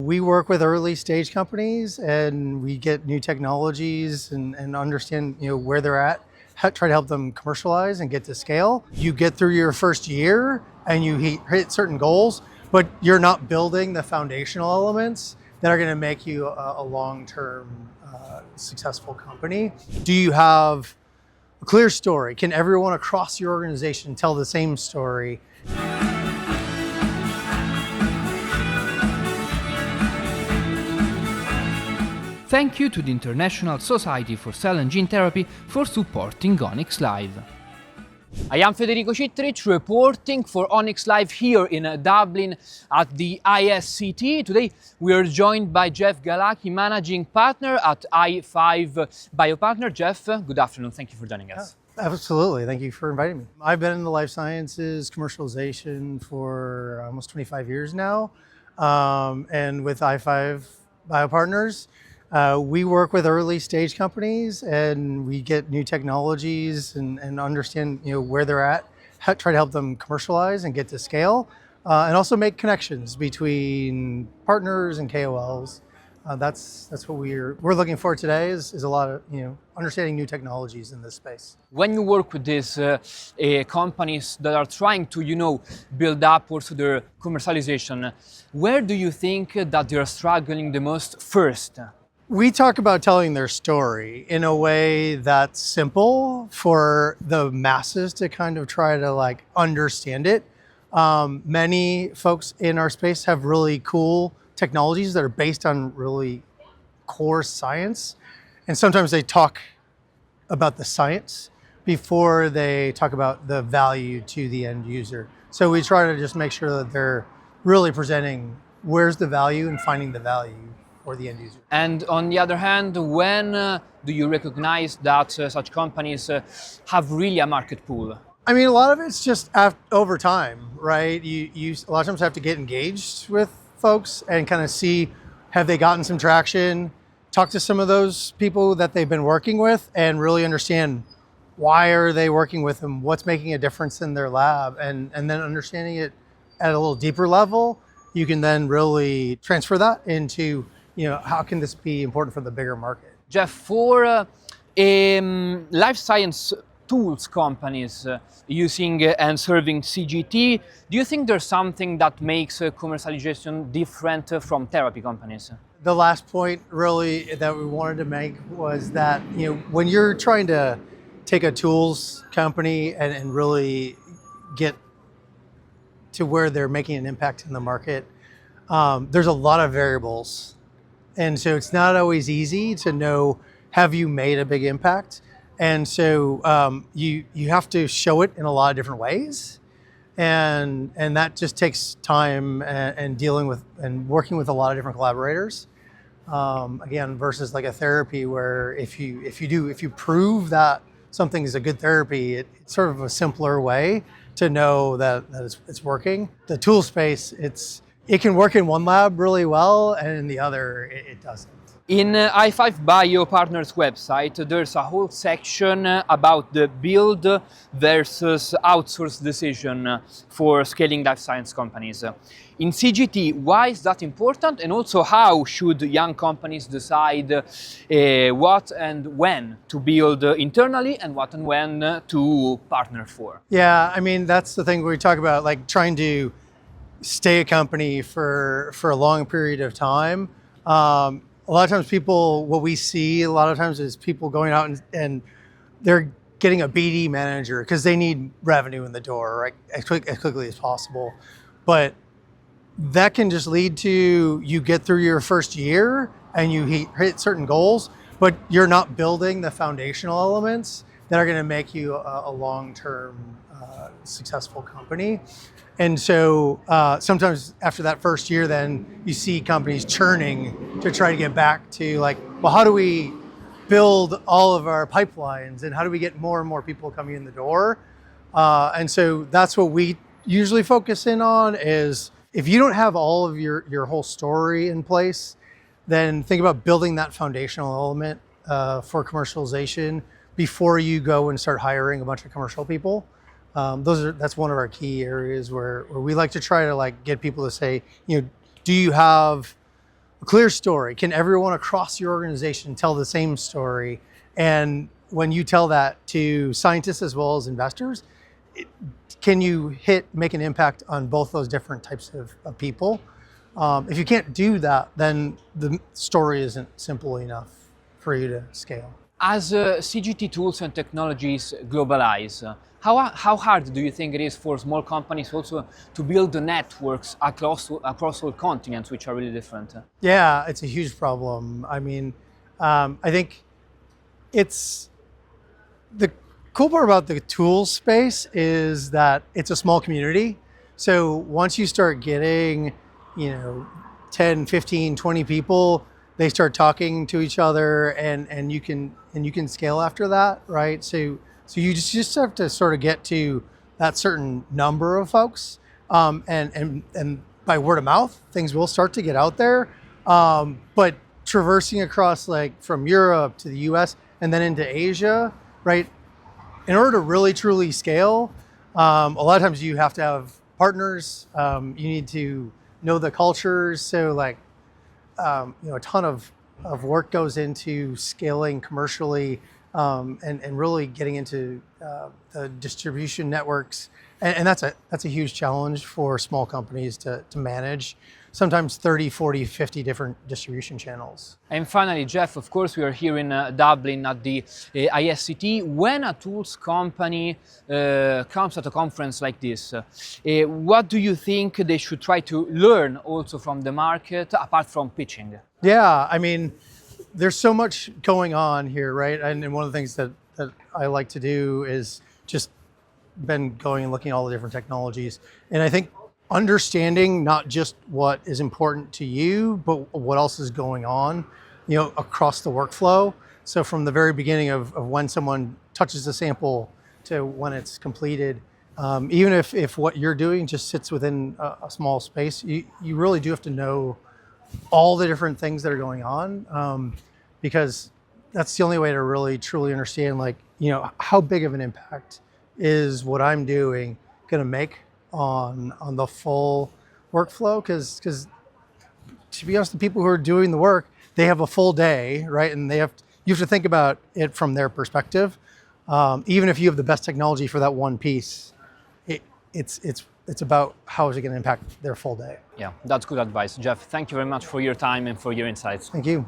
We work with early stage companies and we get new technologies and understand where they're at, try to help them commercialize and get to scale. You get through your first year and you hit certain goals, but you're not building the foundational elements that are going to make you a long-term successful company. Do you have a clear story? Can everyone across your organization tell the same story? Thank you to the International Society for Cell and Gene Therapy for supporting Onyx Live. I am Federico Citrich, reporting for Onyx Live here in Dublin at the ISCT. Today we are joined by Jeff Galecke, Managing Partner at i5 BioPartners. Jeff, good afternoon. Thank you for joining us. Absolutely. Thank you for inviting me. I've been in the life sciences commercialization for almost 25 years now. And with i5 BioPartners, we work with early stage companies and we get new technologies and understand where they're at, try to help them commercialize and get to scale, and also make connections between partners and KOLs. That's what we're looking for today is a lot of understanding new technologies in this space. When you work with these companies that are trying to build up also their commercialization, where do you think that they are struggling the most first? We talk about telling their story in a way that's simple for the masses to kind of try to understand it. Many folks in our space have really cool technologies that are based on really core science. And sometimes they talk about the science before they talk about the value to the end user. So we try to just make sure that they're really presenting where's the value and finding the value for the end user. And on the other hand, when do you recognize that such companies have really a market pool? I mean, a lot of it's just over time, right? You a lot of times have to get engaged with folks and kind of see, have they gotten some traction, talk to some of those people that they've been working with and really understand why are they working with them, what's making a difference in their lab, and then understanding it at a little deeper level, you can then really transfer that into how can this be important for the bigger market? Jeff, for life science tools companies using and serving CGT, do you think there's something that makes commercialization different from therapy companies? The last point really that we wanted to make was that when you're trying to take a tools company and really get to where they're making an impact in the market, there's a lot of variables. And so it's not always easy to know, have you made a big impact? And so you have to show it in a lot of different ways. And that just takes time and dealing with and working with a lot of different collaborators. Again, versus like a therapy where if you prove that something is a good therapy, it's sort of a simpler way to know that it's working. The tool space, it can work in one lab really well, and in the other, it doesn't. In i5 BioPartners website, there's a whole section about the build versus outsource decision for scaling life science companies. In CGT, why is that important? And also, how should young companies decide what and when to build internally and what and when to partner for? Yeah, I mean, that's the thing we talk about, trying to stay a company for a long period of time. A lot of times what we see a lot of times is people going out and they're getting a BD manager because they need revenue in the door, right, as quickly as possible. But that can just lead to you get through your first year and you hit certain goals, but you're not building the foundational elements that are going to make you a long-term successful company. And so sometimes after that first year, then you see companies churning to try to get back to well, how do we build all of our pipelines and how do we get more and more people coming in the door? And so that's what we usually focus in on is if you don't have all of your whole story in place, then think about building that foundational element for commercialization before you go and start hiring a bunch of commercial people. That's one of our key areas where we like to try to get people to say, do you have a clear story? Can everyone across your organization tell the same story? And when you tell that to scientists as well as investors, can you make an impact on both those different types of people? If you can't do that, then the story isn't simple enough for you to scale. As CGT tools and technologies globalize, how hard do you think it is for small companies also to build the networks across all continents, which are really different? Yeah, it's a huge problem. I mean, I think it's the cool part about the tools space is that it's a small community. So once you start getting, 10, 15, 20 people, they start talking to each other and you can scale after that, right? So you just have to sort of get to that certain number of folks. And by word of mouth, things will start to get out there. But traversing across like from Europe to the US and then into Asia, right? In order to really truly scale, a lot of times you have to have partners. You need to know the cultures. So like, a ton of work goes into scaling commercially and really getting into the distribution networks. And that's a huge challenge for small companies to manage. Sometimes 30, 40, 50 different distribution channels. And finally, Jeff, of course, we are here in Dublin at the ISCT. When a tools company comes at a conference like this, what do you think they should try to learn also from the market, apart from pitching? Yeah, I mean, there's so much going on here, right? And one of the things that I like to do is just been going and looking at all the different technologies. And I think understanding not just what is important to you, but what else is going on, across the workflow. So from the very beginning of when someone touches the sample to when it's completed, even if what you're doing just sits within a small space, you really do have to know all the different things that are going on, because that's the only way to really truly understand, like, how big of an impact is what I'm doing going to make on the full workflow. Because to be honest, the people who are doing the work, they have a full day, right? And you have to think about it from their perspective. Even if you have the best technology for that one piece, it's about how is it going to impact their full day. Yeah, that's good advice. Jeff, thank you very much for your time and for your insights. Thank you.